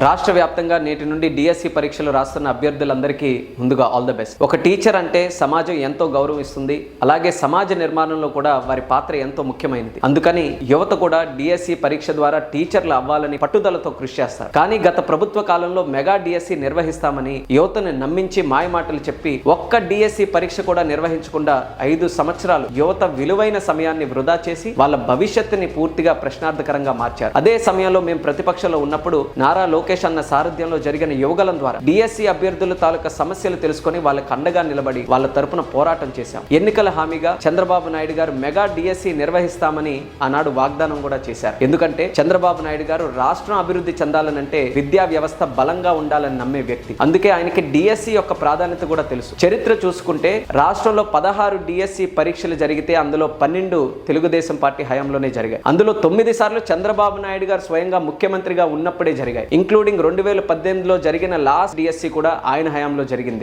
రాష్ట్ర వ్యాప్తంగా నేటి నుండి డిఎస్సి పరీక్షలు రాస్తున్న అభ్యర్థులందరికీ ముందుగా ఆల్ ద బెస్ట్. ఒక టీచర్ అంటే సమాజం ఎంతో గౌరవిస్తుంది, అలాగే సమాజ నిర్మాణంలో కూడా వారి పాత్ర ఎంతో ముఖ్యమైనది. అందుకని యువత కూడా డిఎస్సి పరీక్ష ద్వారా టీచర్లు అవ్వాలని పట్టుదలతో కృషి చేస్తారు. కానీ గత ప్రభుత్వ కాలంలో మెగా డిఎస్సి నిర్వహిస్తామని యువతను నమ్మించి మాయమాటలు చెప్పి ఒక్క డిఎస్సి పరీక్ష కూడా నిర్వహించకుండా 5 సంవత్సరాలు యువత విలువైన సమయాన్ని వృధా చేసి వాళ్ళ భవిష్యత్తుని పూర్తిగా ప్రశ్నార్థకరంగా మార్చారు. అదే సమయంలో మేము ప్రతిపక్షంలో ఉన్నప్పుడు నారా లోకేష్ అన్న సారథ్యంలో జరిగిన యువగలం ద్వారా డిఎస్సి అభ్యర్థుల తాలూకా సమస్యలు తెలుసుకొని వాళ్ళకి అండగా నిలబడి వాళ్ళ తరపున పోరాటం చేశాం. ఎన్నికల హామీగా చంద్రబాబు నాయుడు గారు మెగా డిఎస్సి నిర్వహిస్తామని ఆనాడు వాగ్దానం కూడా చేశారు. ఎందుకంటే చంద్రబాబు నాయుడు గారు రాష్ట్రం అభివృద్ధి చెందాలనంటే విద్యా వ్యవస్థ బలంగా ఉండాలని నమ్మే వ్యక్తి. అందుకే ఆయనకి డిఎస్సి యొక్క ప్రాధాన్యత కూడా తెలుసు. చరిత్ర చూసుకుంటే రాష్ట్రంలో 16 డిఎస్సి పరీక్షలు జరిగితే అందులో 12 తెలుగుదేశం పార్టీ హయాంలోనే జరిగాయి. అందులో 9 సార్లు చంద్రబాబు నాయుడు గారు స్వయంగా ముఖ్యమంత్రిగా ఉన్నప్పుడే జరిగాయి. ఇంక్లూడింగ్ 2018లో జరిగిన లాస్ట్ డిఎస్సి కూడా ఆయన హయాంలో జరిగింది.